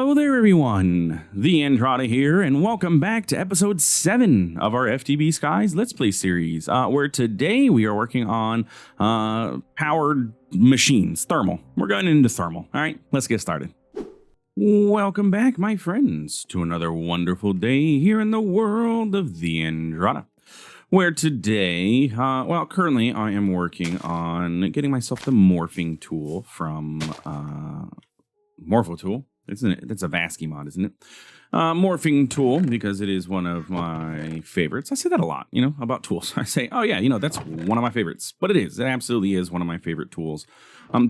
Hello there, everyone. TheAndrata here, and welcome back to episode 7 of our FTB Skies Let's Play series, where today we are working on powered machines, thermal. We're going into thermal. All right, let's get started. Welcome back, my friends, to another wonderful day here in the world of TheAndrata, where today, currently I am working on getting myself the morphing tool from Morpho Tool. Isn't it? That's a Vasky mod, isn't it? Morphing tool, because it is one of my favorites. I say that a lot, about tools. I say, oh yeah, that's one of my favorites. But it is. It absolutely is one of my favorite tools.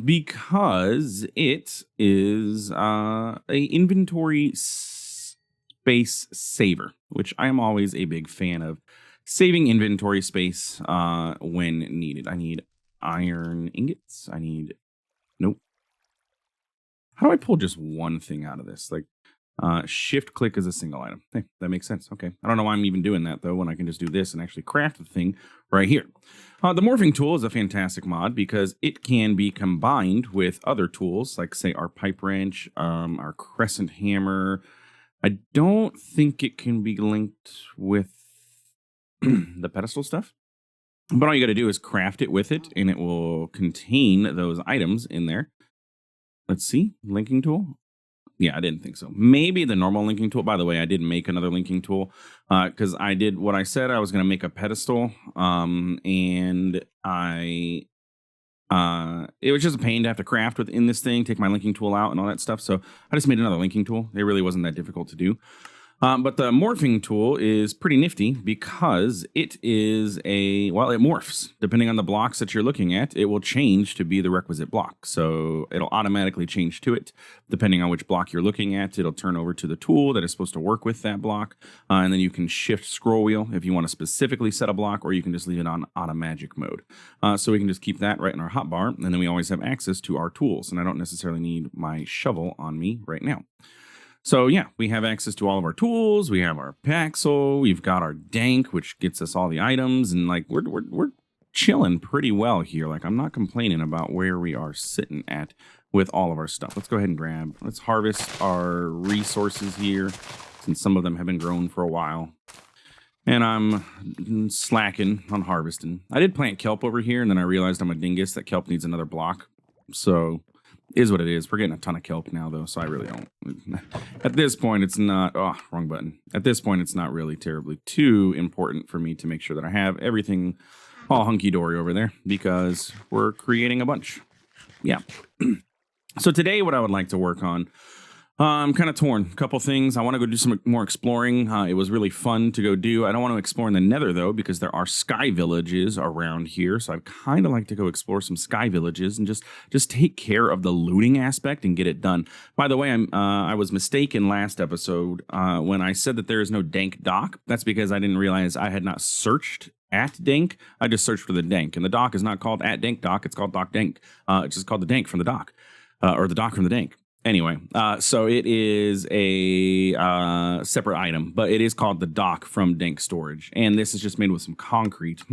Because it is a inventory space saver, which I am always a big fan of. Saving inventory space when needed. I need iron ingots. Nope. How do I pull just one thing out of this? Like, shift click is a single item. Hey, that makes sense. Okay. I don't know why I'm even doing that, though, when I can just do this and actually craft the thing right here. The morphing tool is a fantastic mod because it can be combined with other tools, like, say, our pipe wrench, our crescent hammer. I don't think it can be linked with the pedestal stuff. But all you got to do is craft it with it, and it will contain those items in there. Let's see, linking tool. Yeah, I didn't think so. Maybe the normal linking tool. By the way, I did make another linking tool because I did what I said. I was going to make a pedestal, and it was just a pain to have to craft within this thing, take my linking tool out and all that stuff. So I just made another linking tool. It really wasn't that difficult to do. But the morphing tool is pretty nifty because it is it morphs. Depending on the blocks that you're looking at, it will change to be the requisite block. So it'll automatically change to it. Depending on which block you're looking at, it'll turn over to the tool that is supposed to work with that block. And then you can shift scroll wheel if you want to specifically set a block, or you can just leave it on auto magic mode. So we can just keep that right in our hotbar, and then we always have access to our tools. And I don't necessarily need my shovel on me right now. So yeah, we have access to all of our tools. We have our Paxel. We've got our Dank, which gets us all the items, and like we're chilling pretty well here. Like, I'm not complaining about where we are sitting at with all of our stuff. Let's go ahead and let's harvest our resources here, since some of them have been grown for a while. And I'm slacking on harvesting. I did plant kelp over here, and then I realized I'm a dingus that kelp needs another block. So is what it is. We're getting a ton of kelp now, though, so I really don't. At this point, it's not... Oh, wrong button. At this point, it's not really terribly too important for me to make sure that I have everything all hunky-dory over there, because we're creating a bunch. Yeah. So today, what I would like to work on... I'm kind of torn. A couple things. I want to go do some more exploring. It was really fun to go do. I don't want to explore in the Nether, though, because there are sky villages around here. So I'd kind of like to go explore some sky villages and just take care of the looting aspect and get it done. By the way, I was mistaken last episode when I said that there is no Dank dock. That's because I didn't realize I had not searched at Dank. I just searched for the Dank. And the dock is not called at Dank dock. It's called Dock Dank. It's just called the Dank from the dock, or the dock from the Dank. Anyway, so it is a separate item, but it is called the dock from Dank Storage. And this is just made with some concrete.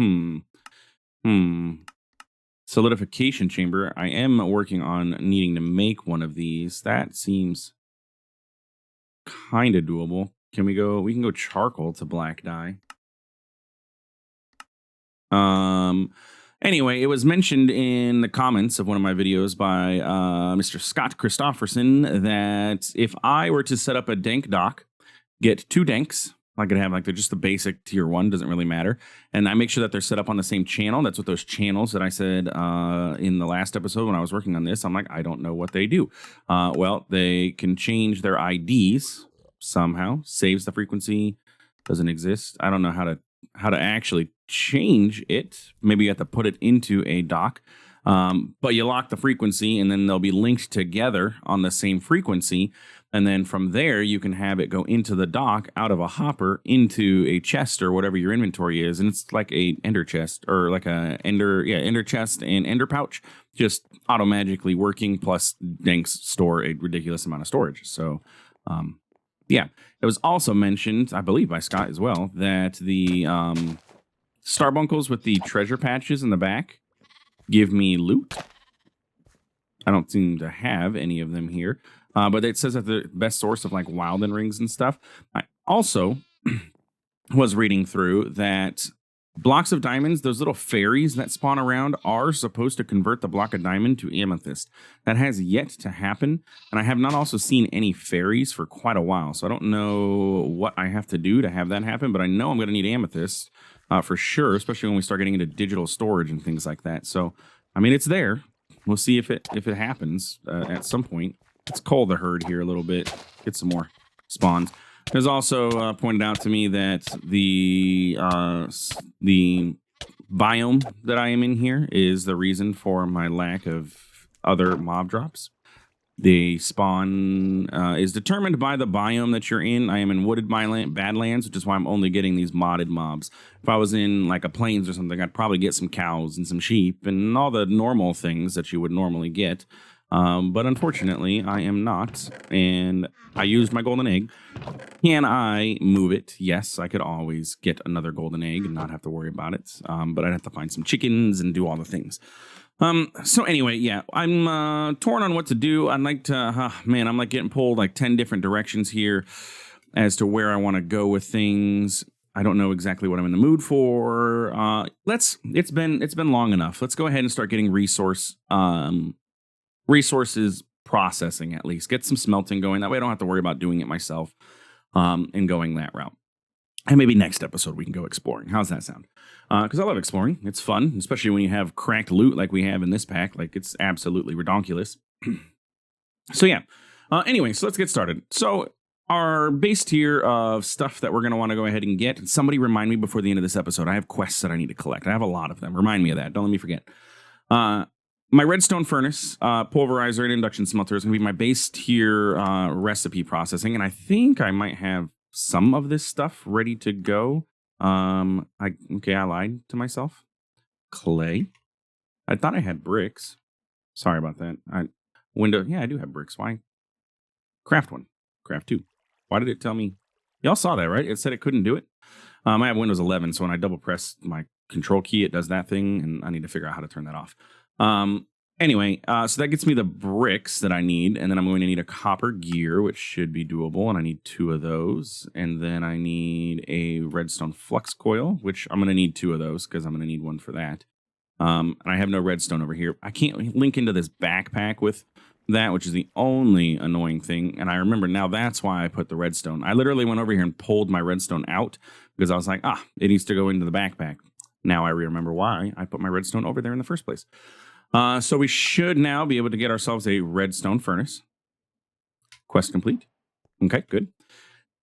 Solidification chamber. I am working on needing to make one of these. That seems kind of doable. We can go charcoal to black dye. Anyway, it was mentioned in the comments of one of my videos by Mr. Scott Christofferson that if I were to set up a Dank dock, get 2 Danks, I could have just the basic tier 1, doesn't really matter, and I make sure that they're set up on the same channel. That's what those channels that I said in the last episode when I was working on this. I'm like, I don't know what they do. Well, they can change their IDs somehow. Saves the frequency, doesn't exist. I don't know how to actually change it. Maybe you have to put it into a dock, but you lock the frequency, and then they'll be linked together on the same frequency, and then from there you can have it go into the dock, out of a hopper, into a chest or whatever your inventory is, and it's like a ender chest, or like a ender chest and ender pouch, just auto-magically working, plus Danks store a ridiculous amount of storage. So yeah, it was also mentioned, I believe by Scott as well, that the starbunkles with the treasure patches in the back give me loot. I don't seem to have any of them here. But it says that the best source of like Wilden rings and stuff. I also was reading through that blocks of diamonds, those little fairies that spawn around, are supposed to convert the block of diamond to amethyst. That has yet to happen, and I have not also seen any fairies for quite a while, so I don't know what I have to do to have that happen, but I know I'm going to need amethyst for sure, especially when we start getting into digital storage and things like that. So, I mean, it's there. We'll see if it happens at some point. Let's cull the herd here a little bit, get some more spawns. There's also pointed out to me that the biome that I am in here is the reason for my lack of other mob drops. The spawn is determined by the biome that you're in. I am in wooded badlands, which is why I'm only getting these modded mobs. If I was in like a plains or something, I'd probably get some cows and some sheep and all the normal things that you would normally get. But unfortunately, I am not, and I used my golden egg. Can I move it? Yes, I could always get another golden egg and not have to worry about it. But I'd have to find some chickens and do all the things. So anyway, yeah, I'm torn on what to do. I'd like to, man, I'm like getting pulled like 10 different directions here as to where I want to go with things. I don't know exactly what I'm in the mood for. It's been long enough. Let's go ahead and start getting resources processing, at least get some smelting going. That way I don't have to worry about doing it myself, and going that route. And maybe next episode we can go exploring. How's that sound? Because I love exploring. It's fun, especially when you have cracked loot like we have in this pack. Like, it's absolutely redonkulous. So yeah. Anyway, so let's get started. So our base tier of stuff that we're going to want to go ahead and get. Somebody remind me before the end of this episode. I have quests that I need to collect. I have a lot of them. Remind me of that. Don't let me forget. My redstone furnace, pulverizer, and induction smelter is going to be my base tier recipe processing. And I think I might have some of this stuff ready to go. I lied to myself. Clay. I thought I had bricks. Sorry about that. I do have bricks. Why? Craft one. Craft two. Why did it tell me? Y'all saw that, right? It said it couldn't do it. I have Windows 11, so when I double press my control key, it does that thing, and I need to figure out how to turn that off. Anyway, so that gets me the bricks that I need, and then I'm going to need a copper gear, which should be doable, and I need 2 of those, and then I need a redstone flux coil, which I'm going to need 2 of those because I'm going to need one for that. And I have no redstone over here. I can't link into this backpack with that, which is the only annoying thing, and I remember now that's why I put the redstone. I literally went over here and pulled my redstone out because I was like, it needs to go into the backpack. Now I remember why I put my redstone over there in the first place. So we should now be able to get ourselves a redstone furnace. Quest complete. Okay, good.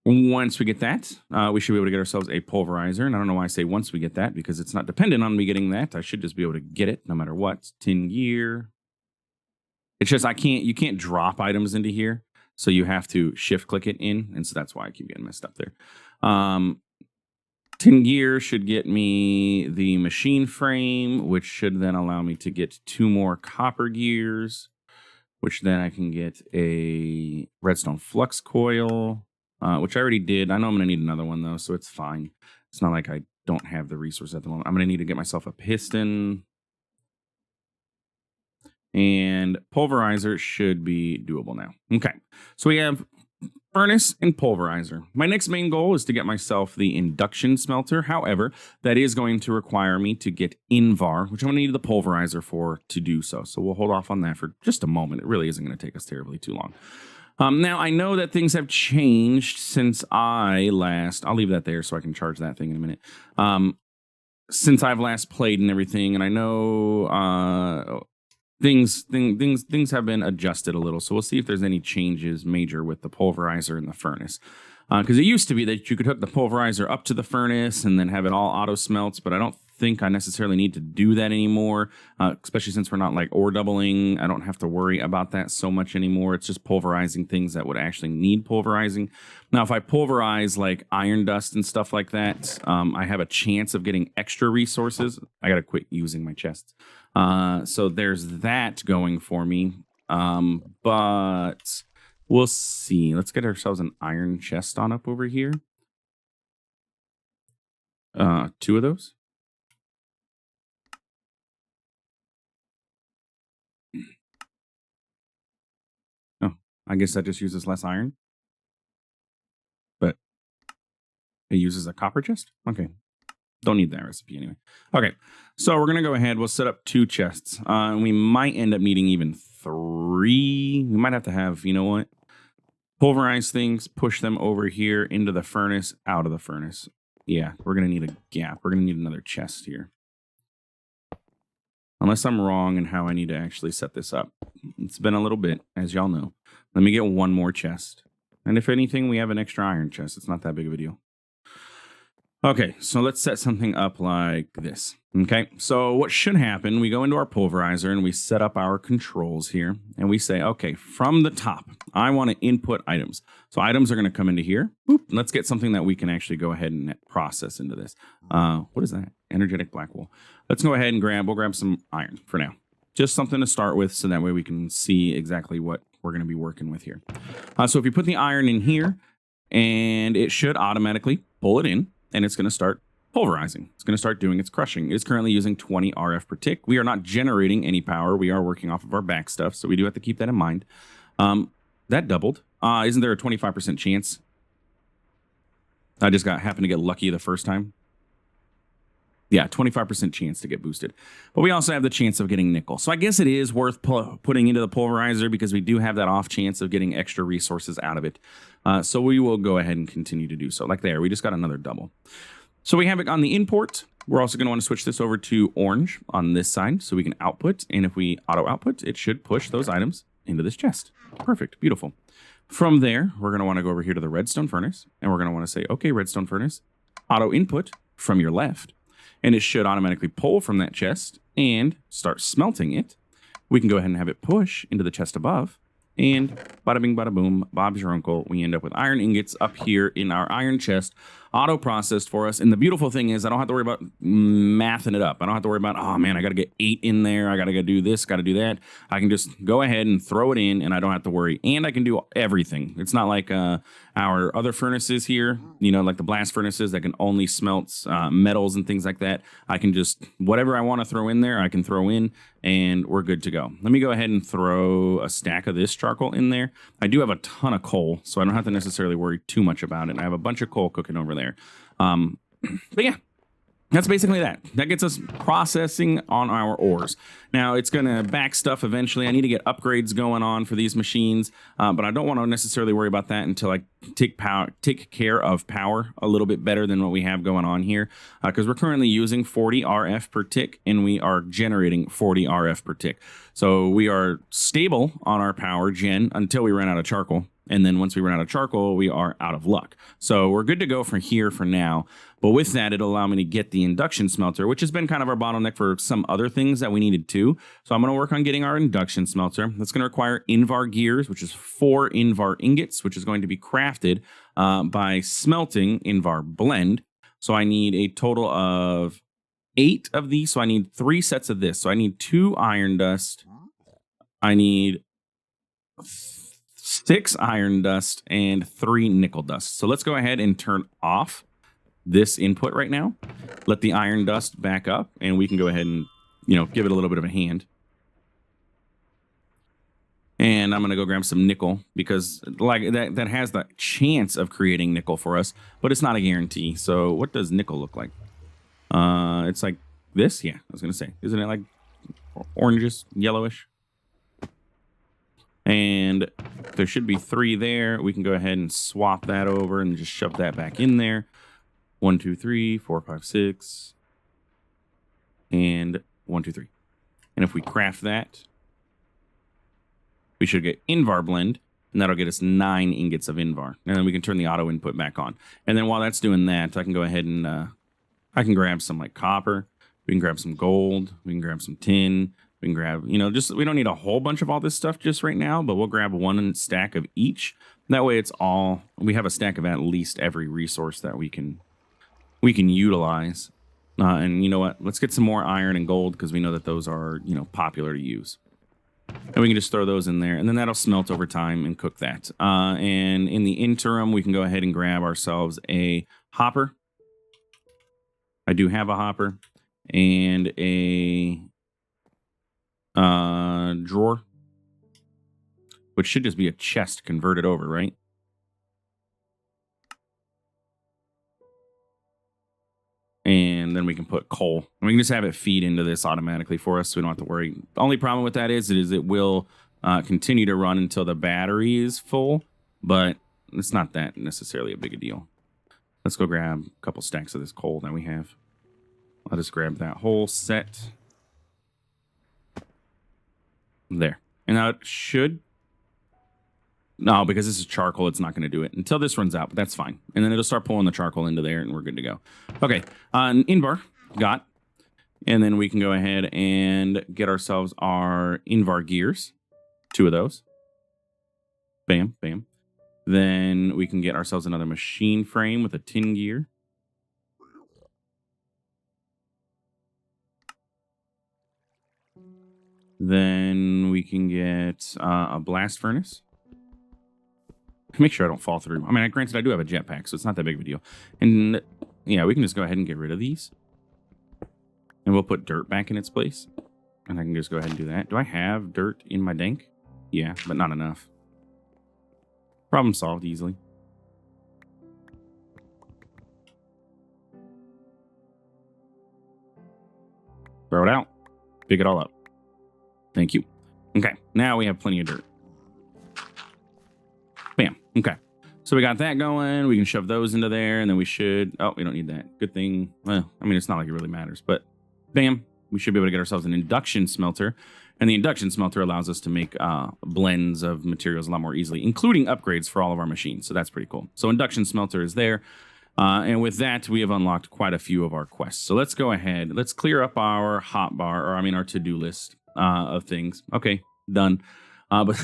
Once we get that, we should be able to get ourselves a pulverizer. And I don't know why I say once we get that, because it's not dependent on me getting that. I should just be able to get it no matter what. Tin gear. It's just you can't drop items into here. So you have to shift click it in. And so that's why I keep getting messed up there. Tin gear should get me the machine frame, which should then allow me to get 2 more copper gears, which then I can get a redstone flux coil, which I already did. I know I'm going to need another one, though, so it's fine. It's not like I don't have the resource at the moment. I'm going to need to get myself a piston. And pulverizer should be doable now. Okay, so we have furnace and pulverizer. My next main goal is to get myself the induction smelter. However, that is going to require me to get Invar, which I'm going to need the pulverizer for to do so. So we'll hold off on that for just a moment. It really isn't going to take us terribly too long. Now, I know that things have changed since I'll leave that there so I can charge that thing in a minute. Since I've last played and everything, and I know things have been adjusted a little, so we'll see if there's any changes major with the pulverizer and the furnace, because it used to be that you could hook the pulverizer up to the furnace and then have it all auto smelts, but I don't think I necessarily need to do that anymore, especially since we're not like ore doubling. I don't have to worry about that so much anymore. It's just pulverizing things that would actually need pulverizing. Now, if I pulverize like iron dust and stuff like that, I have a chance of getting extra resources. I gotta quit using my chests. So there's that going for me. But we'll see. Let's get ourselves an iron chest on up over here. 2 of those. Oh, I guess that just uses less iron, but it uses a copper chest. Okay. Don't need that recipe anyway. Okay. So we're going to go ahead. We'll set up 2 chests. We might end up needing even 3. We might have to have, you know what? Pulverize things, push them over here into the furnace, out of the furnace. Yeah, we're going to need a gap. We're going to need another chest here. Unless I'm wrong in how I need to actually set this up. It's been a little bit, as y'all know. Let me get 1 more chest. And if anything, we have an extra iron chest. It's not that big of a deal. Okay, so let's set something up like this. Okay, so what should happen, we go into our pulverizer and we set up our controls here. And we say, okay, from the top, I want to input items. So items are going to come into here. Boop, let's get something that we can actually go ahead and process into this. What is that? Energetic black wool. Let's go ahead and we'll grab some iron for now. Just something to start with so that way we can see exactly what we're going to be working with here. So if you put the iron in here, and it should automatically pull it in, and it's going to start pulverizing. It's going to start doing its crushing. It's currently using 20 RF per tick. We are not generating any power. We are working off of our back stuff, so we do have to keep that in mind. That doubled. Isn't there a 25% chance? I just happened to get lucky the first time. Yeah, 25% chance to get boosted. But we also have the chance of getting nickel. So I guess it is worth putting into the pulverizer because we do have that off chance of getting extra resources out of it. So we will go ahead and continue to do so. Like there, we just got another double. So we have it on the import. We're also going to want to switch this over to orange on this side so we can output. And if we auto output, it should push those items into this chest. Perfect. Beautiful. From there, we're going to want to go over here to the redstone furnace. And we're going to want to say, okay, redstone furnace, auto input from your left. And it should automatically pull from that chest and start smelting it. We can go ahead and have it push into the chest above. And bada bing, bada boom, Bob's your uncle. We end up with iron ingots up here in our iron chest, auto-processed for us. And the beautiful thing is I don't have to worry about mathing it up. I don't have to worry about, oh, man, I got to get 8 in there. I got to go do this, got to do that. I can just go ahead and throw it in, and I don't have to worry. And I can do everything. It's not like our other furnaces here, you know, like the blast furnaces that can only smelt metals and things like that. I can just, whatever I want to throw in there, I can throw in, and we're good to go. Let me go ahead and throw a stack of this charcoal in there. I do have a ton of coal, so I don't have to necessarily worry too much about it. I have a bunch of coal cooking over there. But yeah, that's basically that. That gets us processing on our ores. Now, it's going to back stuff eventually. I need to get upgrades going on for these machines, but I don't want to necessarily worry about that until I take care of power a little bit better than what we have going on here, because we're currently using 40 RF per tick, and we are generating 40 RF per tick. So we are stable on our power gen until we run out of charcoal. And then once we run out of charcoal, we are out of luck. So we're good to go from here for now. But with that, it'll allow me to get the induction smelter, which has been kind of our bottleneck for some other things that we needed to. So I'm going to work on getting our induction smelter. That's going to require Invar gears, which is 4 Invar ingots, which is going to be crafted by smelting Invar blend. So I need a total of 8 of these. So I need 3 sets of this. So I need 2 iron dust. I need 6 iron dust and 3 nickel dust. So let's go ahead and turn off this input right now. Let the iron dust back up, and we can go ahead and, you know, give it a little bit of a hand. And I'm going to go grab some nickel because like that has the chance of creating nickel for us, but it's not a guarantee. So what does nickel look like? It's like this. Yeah, I was going to say, isn't it like orangish, yellowish? And there should be 3 there. We can go ahead and swap that over and just shove that back in there. 1, 2, 3, 4, 5, 6. And 1, 2, 3. And if we craft that, we should get Invar blend, and that'll get us 9 ingots of Invar. And then we can turn the auto input back on. And then while that's doing that, I can go ahead and I can grab some like copper. We can grab some gold. We can grab some tin. We can grab, you know, just, we don't need a whole bunch of all this stuff just right now, but we'll grab 1 stack of each. That way it's all, we have a stack of at least every resource that we can utilize. And you know what? Let's get some more iron and gold because we know that those are, you know, popular to use. And we can just throw those in there, and then that'll smelt over time and cook that. And in the interim, we can go ahead and grab ourselves a hopper. I do have a hopper and a drawer, which should just be a chest converted over, right? And then we can put coal. And we can just have it feed into this automatically for us, so we don't have to worry. The only problem with that is it will continue to run until the battery is full, but it's not that necessarily a big a deal. Let's go grab a couple stacks of this coal that we have. I'll just grab that whole set. There. And now it should... No, because this is charcoal, it's not going to do it until this runs out, but that's fine. And then it'll start pulling the charcoal into there, and we're good to go. Okay, Invar got. And then we can go ahead and get ourselves our Invar gears. 2 of those. Bam, bam. Then we can get ourselves another machine frame with a tin gear. Then we can get a blast furnace. Make sure I don't fall through. I mean, granted, I do have a jetpack, so it's not that big of a deal. And yeah, we can just go ahead and get rid of these. And we'll put dirt back in its place. And I can just go ahead and do that. Do I have dirt in my dank? Yeah, but not enough. Problem solved easily. Throw it out. Pick it all up. Thank you. Okay, now we have plenty of dirt. Bam. Okay. So we got that going. We can shove those into there, and then we should... Oh, we don't need that. Good thing. Well, I mean, it's not like it really matters, but bam. We should be able to get ourselves an induction smelter. And the induction smelter allows us to make blends of materials a lot more easily, including upgrades for all of our machines. So that's pretty cool. So induction smelter is there. And with that, we have unlocked quite a few of our quests. So let's go ahead. Let's clear up our hotbar, or I mean, our to-do list of things. Okay, done. But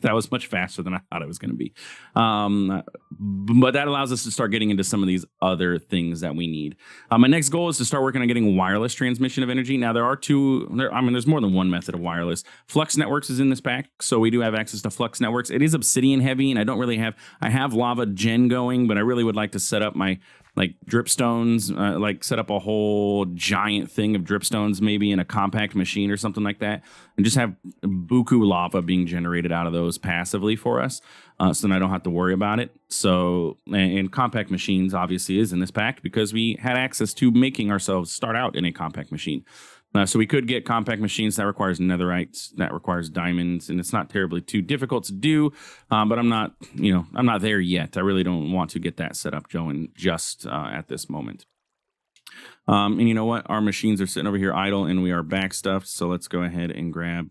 that was much faster than I thought it was going to be. But that allows us to start getting into some of these other things that we need. My next goal is to start working on getting wireless transmission of energy. Now, there are there's more than one method of wireless. Flux Networks is in this pack, so we do have access to Flux Networks. It is obsidian heavy, and I don't really have... I have lava gen going, but I really would like to set up my... like dripstones, like set up a whole giant thing of dripstones, maybe in a compact machine or something like that, and just have buku lava being generated out of those passively for us, so then I don't have to worry about it. So, and compact machines obviously is in this pack because we had access to making ourselves start out in a compact machine. So we could get compact machines that requires netherites, that requires diamonds, and it's not terribly too difficult to do. But I'm not there yet. I really don't want to get that set up going just at this moment. And you know what? Our machines are sitting over here idle, and we are backstuffed. So let's go ahead and grab.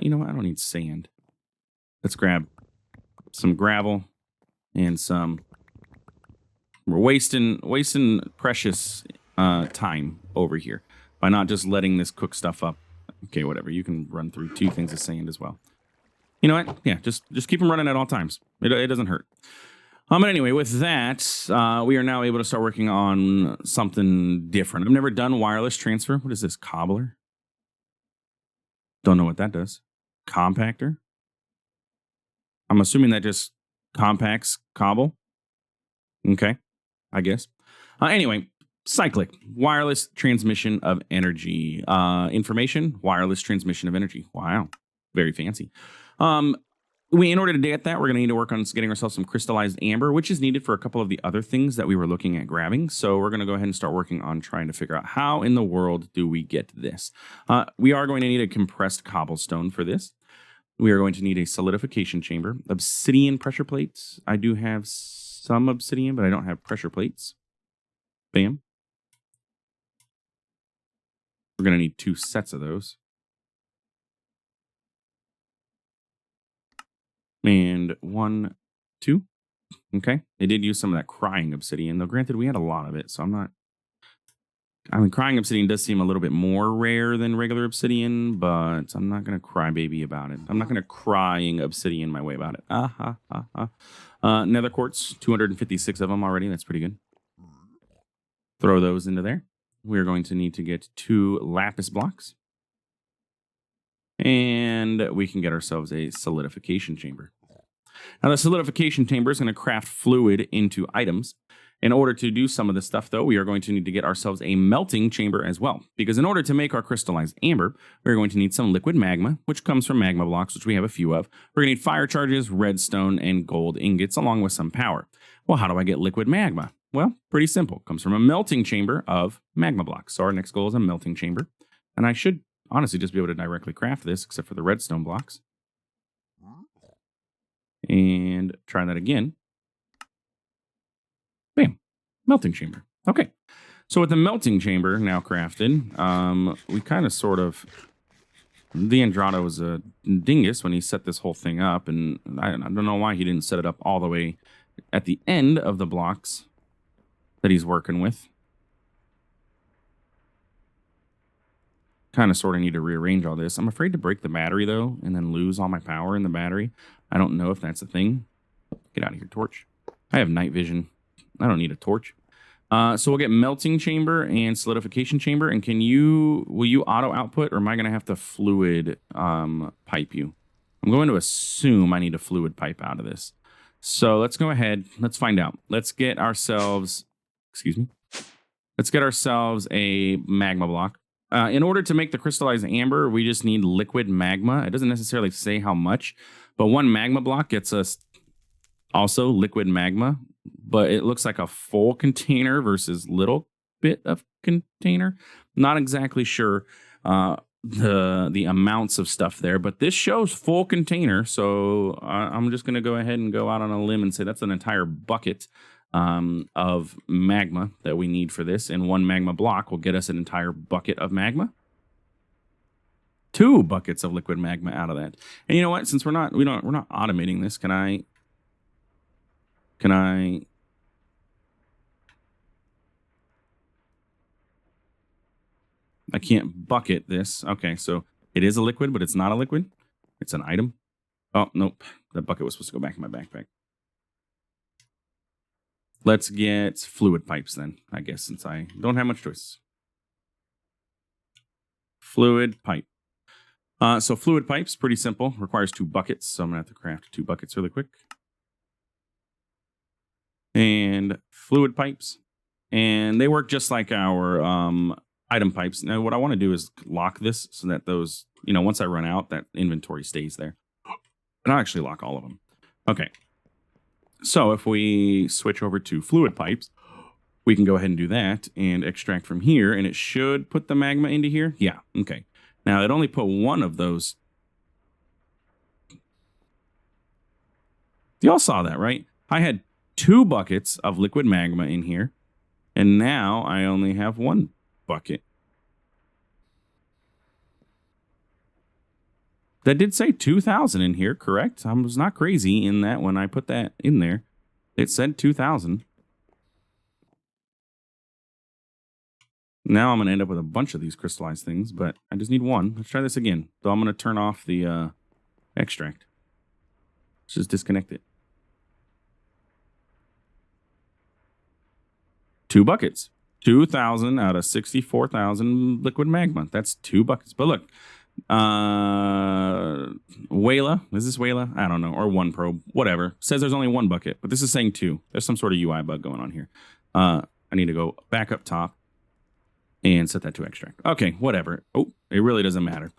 You know what? I don't need sand. Let's grab some gravel and some. We're wasting precious time over here by not just letting this cook stuff up. Okay, whatever. You can run through 2 things of sand as well. You know what? Yeah, just keep them running at all times. It doesn't hurt. But anyway, with that, we are now able to start working on something different. I've never done wireless transfer. What is this? Cobbler? Don't know what that does. Compactor? I'm assuming that just compacts cobble. Okay, I guess. Anyway, cyclic, wireless transmission of energy. Information, wireless transmission of energy. Wow, very fancy. In order to get that, we're going to need to work on getting ourselves some crystallized amber, which is needed for a couple of the other things that we were looking at grabbing. So we're going to go ahead and start working on trying to figure out how in the world do we get this. We are going to need a compressed cobblestone for this. We are going to need a solidification chamber, obsidian pressure plates. I do have some obsidian, but I don't have pressure plates. Bam. We're going to need 2 sets of those. And 1, 2. Okay. They did use some of that crying obsidian, though granted we had a lot of it, so I'm not... I mean, crying obsidian does seem a little bit more rare than regular obsidian, but I'm not going to cry baby about it. I'm not going to crying obsidian my way about it. Nether quartz, 256 of them already. That's pretty good. Throw those into there. We're going to need to get 2 lapis blocks. And we can get ourselves a solidification chamber. Now, the solidification chamber is going to craft fluid into items. In order to do some of this stuff, though, we are going to need to get ourselves a melting chamber as well. Because in order to make our crystallized amber, we're going to need some liquid magma, which comes from magma blocks, which we have a few of. We're going to need fire charges, redstone, and gold ingots, along with some power. Well, how do I get liquid magma? Well, pretty simple. It comes from a melting chamber of magma blocks. So our next goal is a melting chamber. And I should honestly just be able to directly craft this, except for the redstone blocks. And try that again. Bam. Melting chamber. Okay. So with the melting chamber now crafted, we kind of sort of... TheAndrata was a dingus when he set this whole thing up. And I don't know why he didn't set it up all the way at the end of the blocks that he's working with. Kind of sort of need to rearrange all this. I'm afraid to break the battery, though, and then lose all my power in the battery. I don't know if that's a thing. Get out of here, torch. I have night vision. I don't need a torch. So we'll get melting chamber and solidification chamber. And will you auto output, or am I going to have to fluid pipe you? I'm going to assume I need a fluid pipe out of this. So let's go ahead. Let's find out. Let's get ourselves, let's get ourselves a magma block. In order to make the crystallized amber, we just need liquid magma. It doesn't necessarily say how much, but one magma block gets us also liquid magma, but it looks like a full container versus little bit of container. Not exactly sure the amounts of stuff there, but this shows full container. So I'm just going to go ahead and go out on a limb and say that's an entire bucket of magma that we need for this, and one magma block will get us an entire bucket of magma. 2 buckets of liquid magma out of that. And you know what? Since we're not automating this, can I can't bucket this. Okay, so it is a liquid, but it's not a liquid. It's an item. Oh, nope. That bucket was supposed to go back in my backpack. Let's get fluid pipes then, I guess, since I don't have much choice. Fluid pipe. So fluid pipes, pretty simple. Requires 2 buckets, so I'm going to have to craft 2 buckets really quick. And fluid pipes. And they work just like our item pipes. Now, what I want to do is lock this so that those, once I run out, that inventory stays there. And I'll actually lock all of them. Okay. So if we switch over to fluid pipes, we can go ahead and do that and extract from here, and it should put the magma into here. Yeah, okay. Now, it only put 1 of those. Y'all saw that, right? I had 2 buckets of liquid magma in here, and now I only have 1 bucket. That did say 2,000 in here, correct? I was not crazy in that when I put that in there. It said 2,000. Now I'm going to end up with a bunch of these crystallized things, but I just need 1. Let's try this again. So I'm going to turn off the extract. Let's just disconnect it. 2 buckets. 2,000 out of 64,000 liquid magma. That's 2 buckets. But look. Wayla, is this Wayla? I don't know, or one probe, whatever. Says there's only 1 bucket, but this is saying 2. There's some sort of UI bug going on here. I need to go back up top and set that to extract. Okay, whatever. Oh, it really doesn't matter.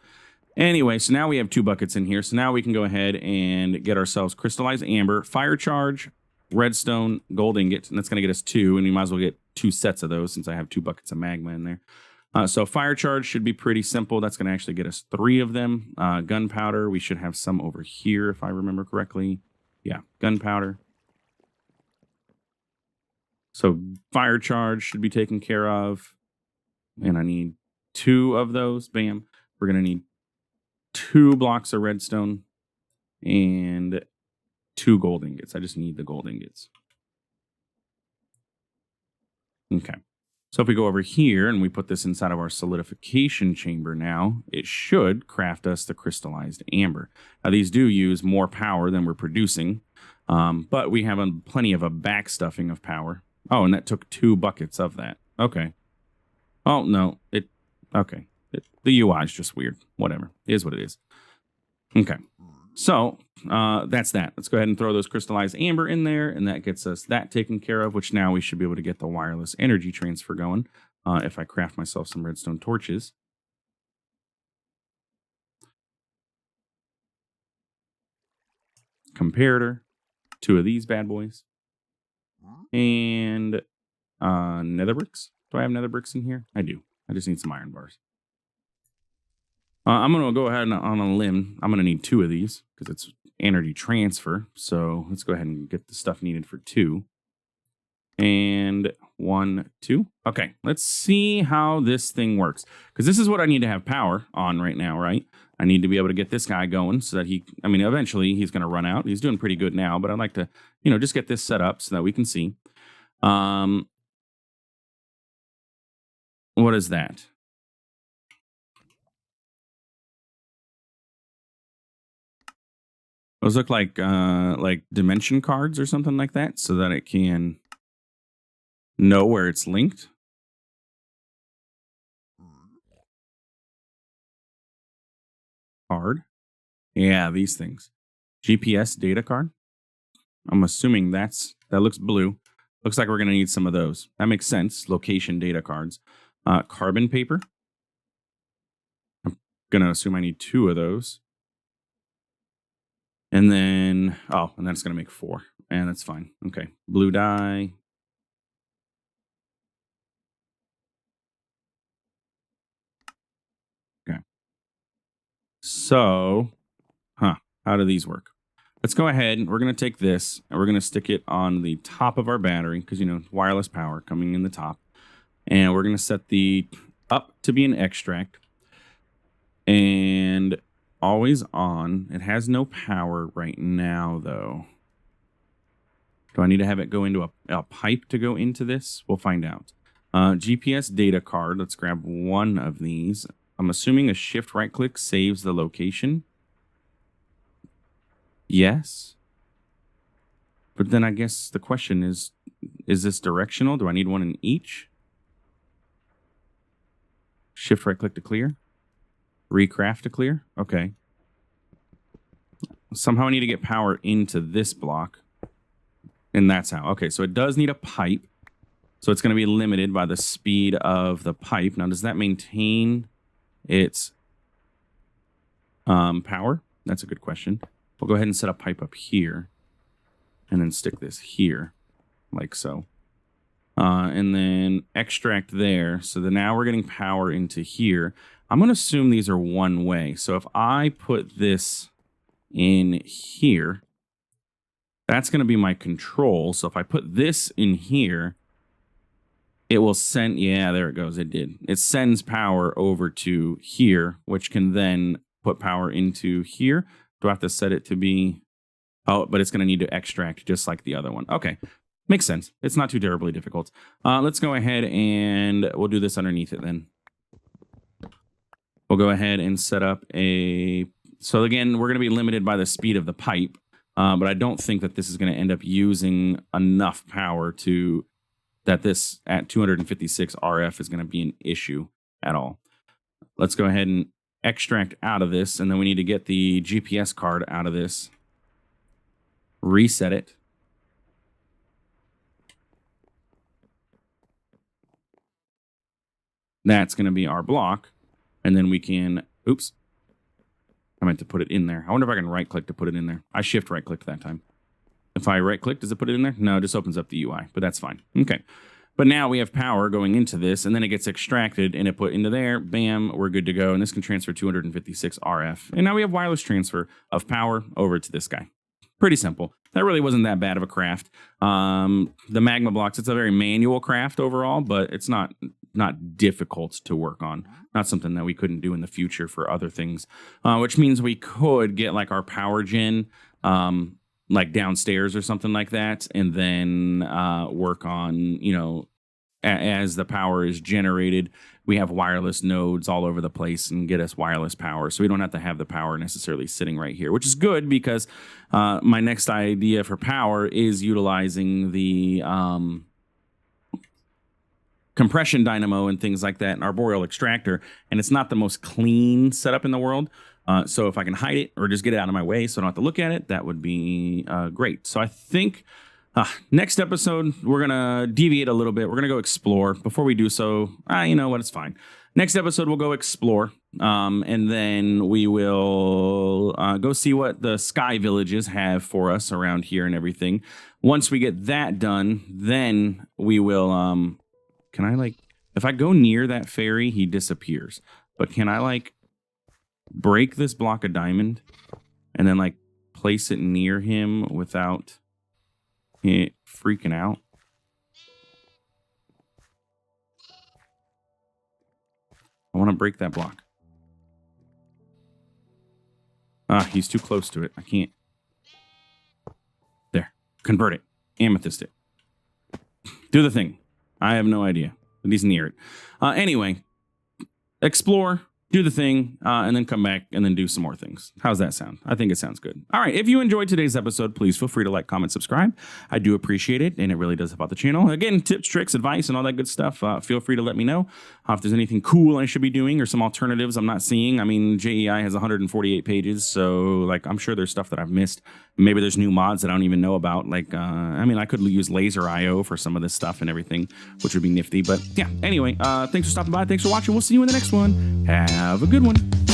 Anyway, so now we have 2 buckets in here. So now we can go ahead and get ourselves crystallized amber, fire charge, redstone, gold ingot, and that's going to get us 2, and we might as well get 2 sets of those since I have 2 buckets of magma in there. So fire charge should be pretty simple. That's going to actually get us 3 of them. Gunpowder, we should have some over here if I remember correctly. Yeah, gunpowder. So fire charge should be taken care of. And I need 2 of those. Bam. We're going to need 2 blocks of redstone and 2 gold ingots. I just need the gold ingots. Okay. So if we go over here and we put this inside of our solidification chamber now, it should craft us the crystallized amber. Now, these do use more power than we're producing, but we have plenty of a backstuffing of power. Oh, and that took 2 buckets of that. Okay. Oh, no. Okay. The UI is just weird. Whatever. It is what it is. Okay. So that's that. Let's go ahead and throw those crystallized amber in there, and that gets us that taken care of, which now we should be able to get the wireless energy transfer going if I craft myself some redstone torches. Comparator, 2 of these bad boys, and nether bricks. Do I have nether bricks in here? I do. I just need some iron bars. I'm going to go ahead and on a limb. I'm going to need 2 of these because it's energy transfer. So let's go ahead and get the stuff needed for 2. And 1, 2. Okay, let's see how this thing works. Because this is what I need to have power on right now, right? I need to be able to get this guy going so that eventually he's going to run out. He's doing pretty good now, but I'd like to, just get this set up so that we can see. What is that? Those look like dimension cards or something like that, so that it can know where it's linked. Card. Yeah, these things. GPS data card. I'm assuming that looks blue. Looks like we're going to need some of those. That makes sense. Location data cards. Carbon paper. I'm going to assume I need 2 of those. And then, and that's going to make 4. And that's fine. Okay. Blue dye. Okay. So, how do these work? Let's go ahead. We're going to take this and we're going to stick it on the top of our battery because, wireless power coming in the top. And we're going to set the up to be an extract and always on. It has no power right now, though. Do I need to have it go into a pipe to go into this? We'll find out. GPS data card. Let's grab 1 of these. I'm assuming a shift right click saves the location. Yes. But then I guess the question is this directional? Do I need 1 in each? Shift right click to clear. Recraft to clear. Okay. Somehow I need to get power into this block. And that's how. Okay, so it does need a pipe. So it's going to be limited by the speed of the pipe. Now, does that maintain its power? That's a good question. We'll go ahead and set a pipe up here. And then stick this here. Like so. And then extract there. So now we're getting power into here. I'm going to assume these are one way. So if I put this in here, that's going to be my control. So if I put this in here, it will send, yeah, there it goes. It did. It sends power over to here, which can then put power into here. Do I have to set it to be, but it's going to need to extract just like the other one. Okay. Makes sense. It's not too terribly difficult. Let's go ahead and we'll do this underneath it then. We'll go ahead and set up so again, we're going to be limited by the speed of the pipe, but I don't think that this is going to end up using enough power that this at 256 RF is going to be an issue at all. Let's go ahead and extract out of this, and then we need to get the GPS card out of this. Reset it. That's going to be our block. And then we can, oops, I meant to put it in there. I wonder if I can right click to put it in there. I shift right click that time. If I right click, does it put it in there? No, it just opens up the UI, but that's fine. Okay. But now we have power going into this, and then it gets extracted and it put into there. Bam, we're good to go. And this can transfer 256 RF. And now we have wireless transfer of power over to this guy. Pretty simple. That really wasn't that bad of a craft. The magma blocks, it's a very manual craft overall, but it's not difficult to work on. Not something that we couldn't do in the future for other things, which means we could get like our power gen like downstairs or something like that, and then work on, as the power is generated, we have wireless nodes all over the place and get us wireless power. So we don't have to have the power necessarily sitting right here, which is good because my next idea for power is utilizing the compression dynamo and things like that, and arboreal extractor. And it's not the most clean setup in the world. So if I can hide it or just get it out of my way so I don't have to look at it, that would be great. So I think next episode, we're going to deviate a little bit. We're going to go explore. Before we do so, you know what? It's fine. Next episode, we'll go explore. And then we will go see what the sky villages have for us around here and everything. Once we get that done, then we will... can I, like... If I go near that fairy, he disappears. But can I, like, break this block of diamond and then, like, place it near him without it freaking out? I want to break that block. He's too close to it. I can't. There. Convert it. Amethyst it. Do the thing. I have no idea. But he's near it. Anyway. Explore. Do the thing, and then come back and then do some more things. How's that sound? I think it sounds good. All right. If you enjoyed today's episode, please feel free to like, comment, subscribe. I do appreciate it, and it really does help out the channel. Again, tips, tricks, advice, and all that good stuff. Feel free to let me know if there's anything cool I should be doing or some alternatives I'm not seeing. I mean, JEI has 148 pages, so like I'm sure there's stuff that I've missed. Maybe there's new mods that I don't even know about. Like, I mean, I could use laser IO for some of this stuff and everything, which would be nifty. But yeah, anyway, thanks for stopping by. Thanks for watching. We'll see you in the next one. Have a good one.